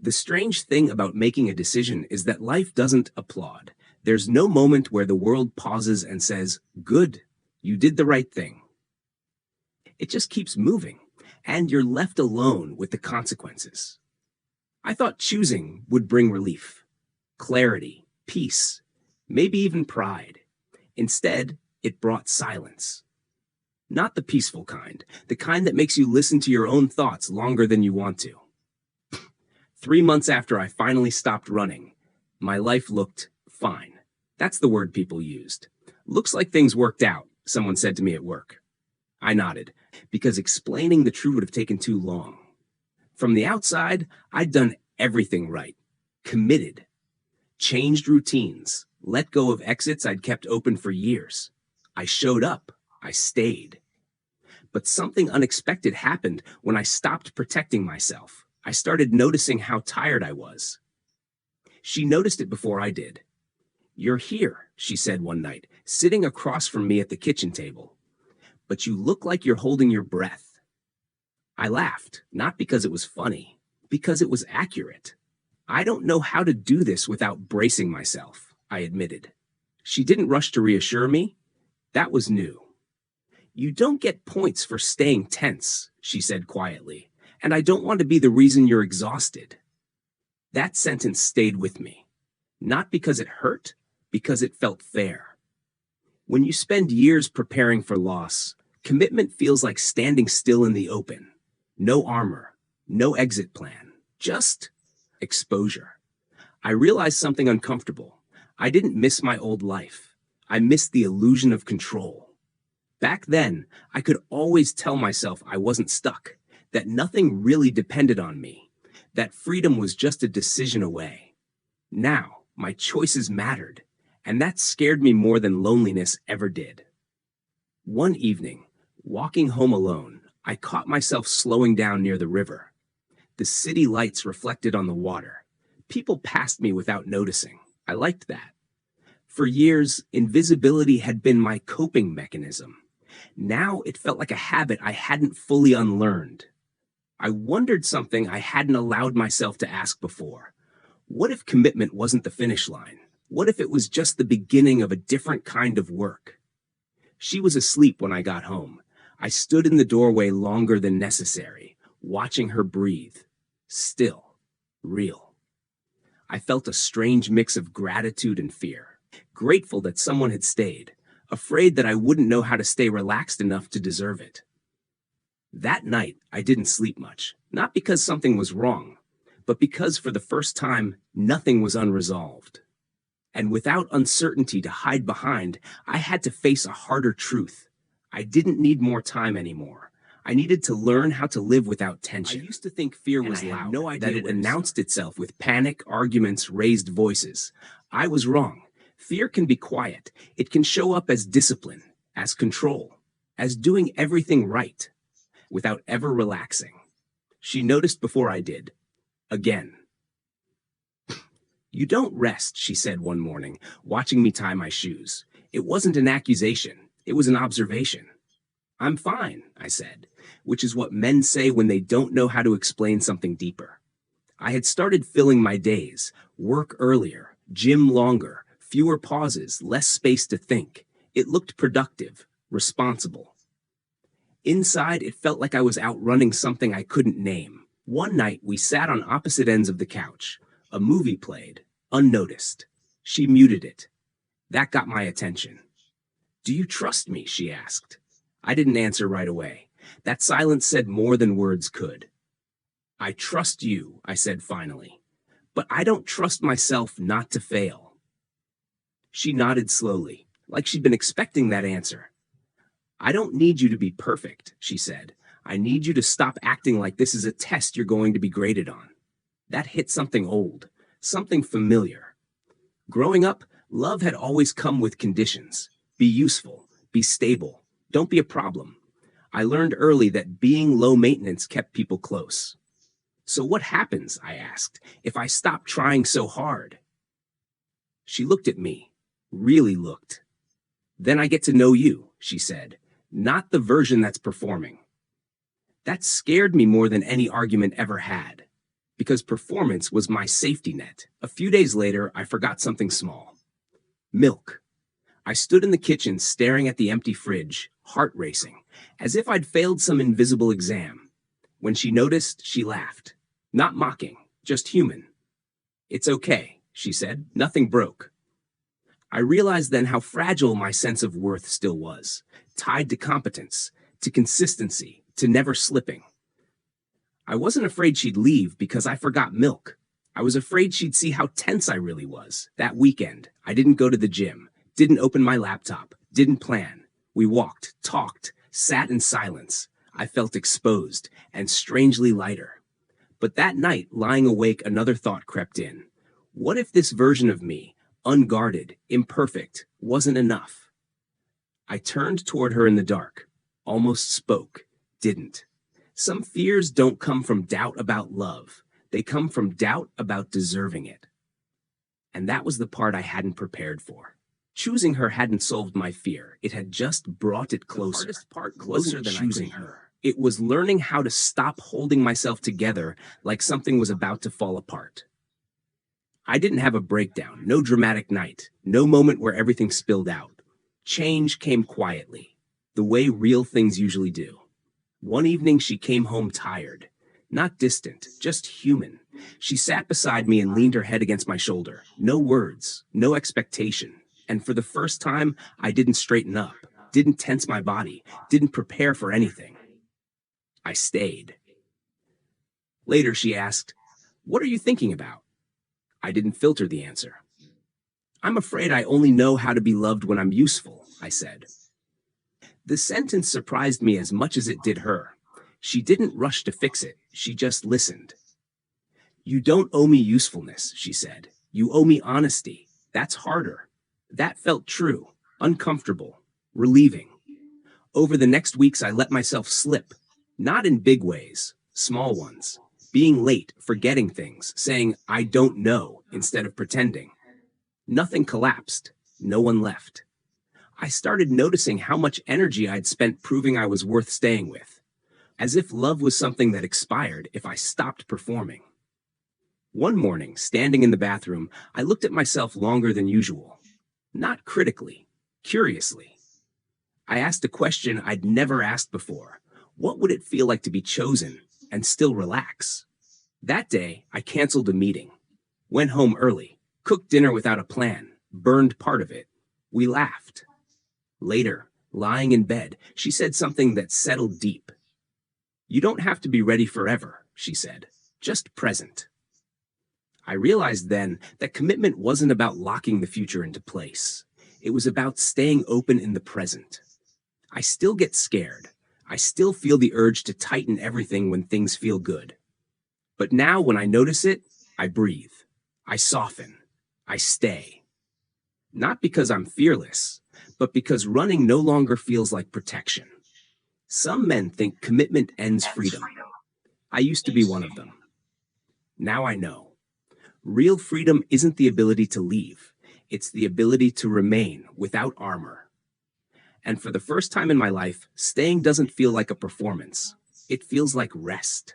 The strange thing about making a decision is that life doesn't applaud. There's no moment where the world pauses and says, "Good, you did the right thing." It just keeps moving, and you're left alone with the consequences. I thought choosing would bring relief, clarity, peace, maybe even pride. Instead, it brought silence. Not the peaceful kind, the kind that makes you listen to your own thoughts longer than you want to. 3 months after I finally stopped running, my life looked fine. That's the word people used. "Looks like things worked out," someone said to me at work. I nodded, because explaining the truth would have taken too long. From the outside, I'd done everything right. Committed. Changed routines. Let go of exits I'd kept open for years. I showed up. I stayed. But something unexpected happened when I stopped protecting myself. I started noticing how tired I was. She noticed it before I did. "You're here," she said one night, sitting across from me at the kitchen table. "But you look like you're holding your breath." I laughed, not because it was funny, because it was accurate. "I don't know how to do this without bracing myself," I admitted. She didn't rush to reassure me. That was new. "You don't get points for staying tense," she said quietly, "and I don't want to be the reason you're exhausted." That sentence stayed with me. Not because it hurt, because it felt fair. When you spend years preparing for loss, commitment feels like standing still in the open. No armor, no exit plan, just exposure. I realized something uncomfortable. I didn't miss my old life. I missed the illusion of control. Back then, I could always tell myself I wasn't stuck, that nothing really depended on me, that freedom was just a decision away. Now, my choices mattered, and that scared me more than loneliness ever did. One evening, walking home alone, I caught myself slowing down near the river. The city lights reflected on the water. People passed me without noticing. I liked that. For years, invisibility had been my coping mechanism. Now it felt like a habit I hadn't fully unlearned. I wondered something I hadn't allowed myself to ask before. What if commitment wasn't the finish line? What if it was just the beginning of a different kind of work? She was asleep when I got home. I stood in the doorway longer than necessary, watching her breathe. Still, real. I felt a strange mix of gratitude and fear. Grateful that someone had stayed, afraid that I wouldn't know how to stay relaxed enough to deserve it. That night, I didn't sleep much, not because something was wrong, but because for the first time, nothing was unresolved. And without uncertainty to hide behind, I had to face a harder truth. I didn't need more time anymore. I needed to learn how to live without tension. I used to think fear was loud, that it announced itself with panic, arguments, raised voices. I was wrong. Fear can be quiet. It can show up as discipline, as control, as doing everything right, without ever relaxing. She noticed before I did. Again. "You don't rest," she said one morning, watching me tie my shoes. It wasn't an accusation. It was an observation. "I'm fine," I said, which is what men say when they don't know how to explain something deeper. I had started filling my days, work earlier, gym longer, fewer pauses, less space to think. It looked productive, responsible. Inside, it felt like I was outrunning something I couldn't name. One night, we sat on opposite ends of the couch. A movie played, unnoticed. She muted it. That got my attention. "Do you trust me?" she asked. I didn't answer right away. That silence said more than words could. "I trust you," I said finally. "But I don't trust myself not to fail." She nodded slowly, like she'd been expecting that answer. "I don't need you to be perfect," she said. "I need you to stop acting like this is a test you're going to be graded on." That hit something old, something familiar. Growing up, love had always come with conditions. Be useful, be stable, don't be a problem. I learned early that being low maintenance kept people close. "So what happens," I asked, "if I stop trying so hard?" She looked at me, really looked. "Then I get to know you," she said, "not the version that's performing." That scared me more than any argument ever had. because performance was my safety net. A few days later, I forgot something small. Milk. I stood in the kitchen staring at the empty fridge, heart racing, as if I'd failed some invisible exam. When she noticed, she laughed. Not mocking, just human. "It's okay," she said. "Nothing broke." I realized then how fragile my sense of worth still was, tied to competence, to consistency, to never slipping. I wasn't afraid she'd leave because I forgot milk. I was afraid she'd see how tense I really was. That weekend, I didn't go to the gym, didn't open my laptop, didn't plan. We walked, talked, sat in silence. I felt exposed and strangely lighter. But that night, lying awake, another thought crept in. What if this version of me, unguarded, imperfect, wasn't enough? I turned toward her in the dark, almost spoke, didn't. Some fears don't come from doubt about love. They come from doubt about deserving it. And that was the part I hadn't prepared for. Choosing her hadn't solved my fear. It had just brought it closer. The hardest part closer than choosing her. It was learning how to stop holding myself together like something was about to fall apart. I didn't have a breakdown, no dramatic night, no moment where everything spilled out. Change came quietly, the way real things usually do. One evening she came home tired, not distant, just human. She sat beside me and leaned her head against my shoulder. No words, no expectation. And for the first time, I didn't straighten up, didn't tense my body, didn't prepare for anything. I stayed. Later she asked, "What are you thinking about?" I didn't filter the answer. "I'm afraid I only know how to be loved when I'm useful," I said. The sentence surprised me as much as it did her. She didn't rush to fix it. She just listened. "You don't owe me usefulness," she said. "You owe me honesty. That's harder." That felt true, uncomfortable, relieving. Over the next weeks, I let myself slip. Not in big ways, small ones. Being late, forgetting things, saying, "I don't know," instead of pretending. Nothing collapsed. No one left. I started noticing how much energy I'd spent proving I was worth staying with. As if love was something that expired if I stopped performing. One morning, standing in the bathroom, I looked at myself longer than usual. Not critically, curiously. I asked a question I'd never asked before. What would it feel like to be chosen and still relax? That day, I canceled a meeting. Went home early, cooked dinner without a plan, burned part of it. We laughed. Later, lying in bed, she said something that settled deep. "You don't have to be ready forever," she said, "just present." I realized then that commitment wasn't about locking the future into place. It was about staying open in the present. I still get scared. I still feel the urge to tighten everything when things feel good. But now when I notice it, I breathe. I soften. I stay. Not because I'm fearless, but because running no longer feels like protection. Some men think commitment ends freedom. I used to be one of them. Now I know. Real freedom isn't the ability to leave. It's the ability to remain without armor. And for the first time in my life, staying doesn't feel like a performance. It feels like rest.